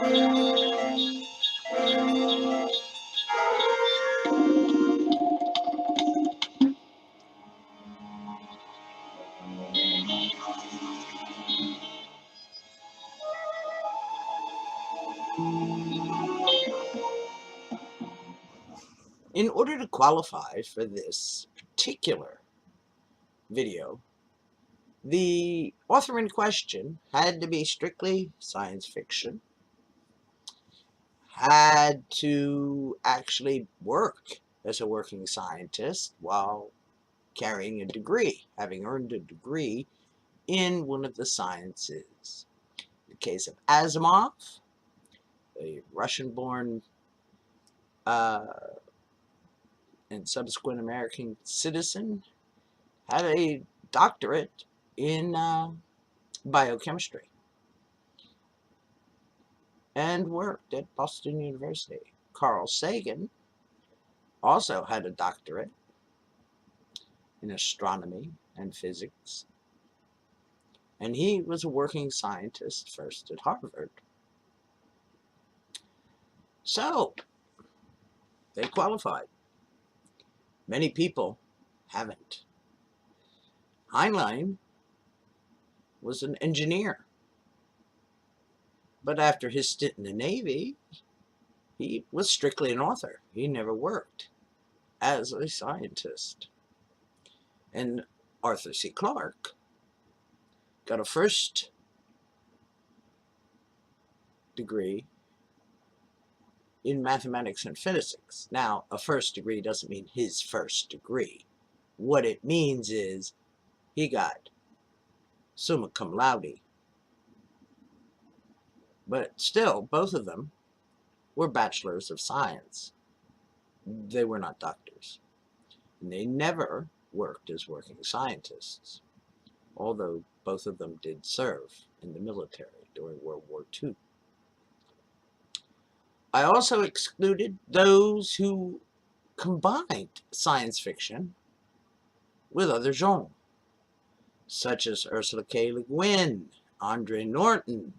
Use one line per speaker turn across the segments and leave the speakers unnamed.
In order to qualify for this particular video, the author in question had to be strictly science fiction, had to actually work as a working scientist while carrying a degree, having earned a degree in one of the sciences. In the case of Asimov, a Russian-born and subsequent American citizen, had a doctorate in biochemistry and worked at Boston University. Carl Sagan also had a doctorate in astronomy and physics, and he was a working scientist first at Harvard. So they qualified. Many people haven't. Heinlein was an engineer, but after his stint in the Navy, he was strictly an author. He never worked as a scientist. And Arthur C. Clarke got a first degree in mathematics and physics. Now, a first degree doesn't mean his first degree. What it means is he got summa cum laude. But still, both of them were bachelors of science. They were not doctors. And they never worked as working scientists, although both of them did serve in the military during World War II. I also excluded those who combined science fiction with other genres, such as Ursula K. Le Guin, Andre Norton,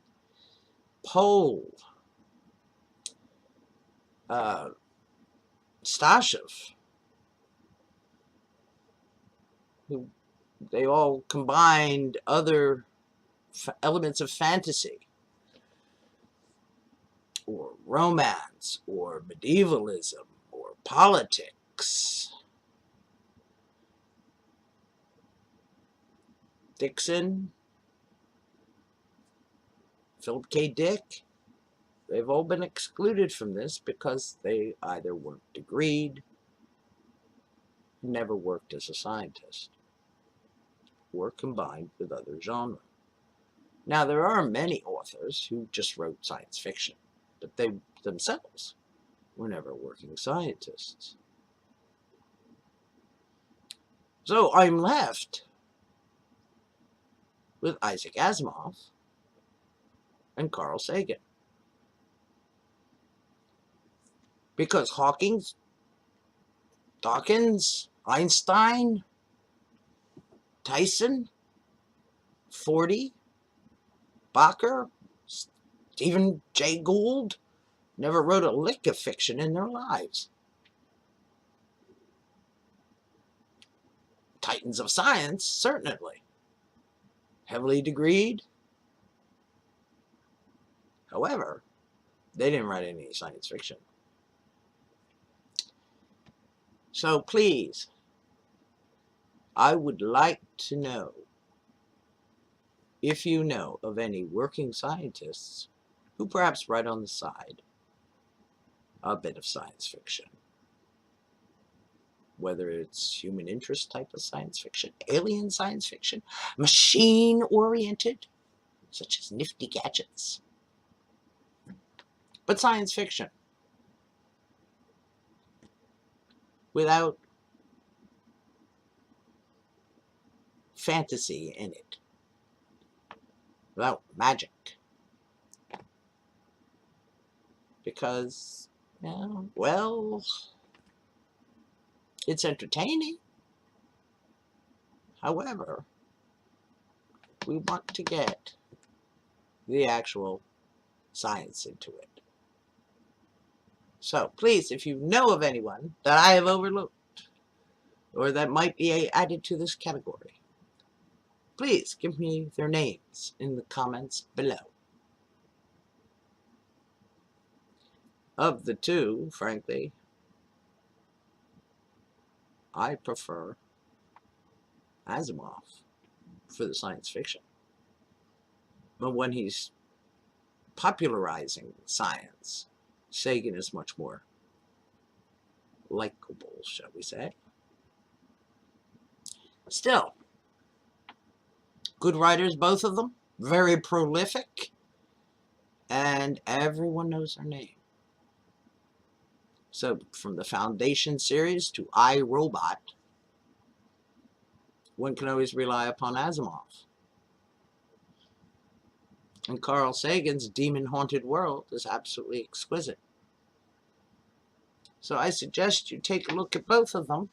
Pohl, Stashev, who they all combined other elements of fantasy or romance or medievalism or politics. Dixon, Philip K. Dick, they've all been excluded from this because they either weren't degreed, never worked as a scientist, or combined with other genres. Now, there are many authors who just wrote science fiction, but they themselves were never working scientists. So I'm left with Isaac Asimov and Carl Sagan. Because Dawkins, Einstein, Tyson, Forty, Bakker, Stephen Jay Gould never wrote a lick of fiction in their lives. Titans of science, certainly. Heavily degreed. However, they didn't write any science fiction. So please, I would like to know if you know of any working scientists who perhaps write on the side a bit of science fiction. Whether it's human interest type of science fiction, alien science fiction, machine-oriented, such as nifty gadgets. But science fiction without fantasy in it, without magic. Because, well, it's entertaining. However, we want to get the actual science into it. So please, if you know of anyone that I have overlooked or that might be added to this category, please give me their names in the comments below. Of the two, frankly, I prefer Asimov for the science fiction. But when he's popularizing science, Sagan is much more likable, shall we say. Still, good writers, both of them, very prolific, and everyone knows their name. So from the Foundation series to I, Robot, one can always rely upon Asimov. And Carl Sagan's demon-haunted world is absolutely exquisite. So I suggest you take a look at both of them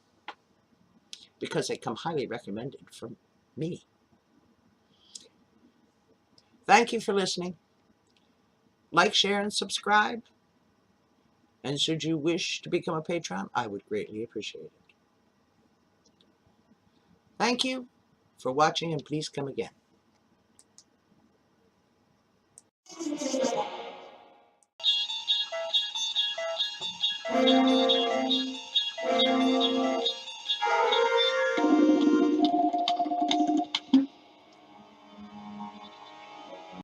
because they come highly recommended from me. Thank you for listening. Like, share, and subscribe. And should you wish to become a patron, I would greatly appreciate it. Thank you for watching, and please come again.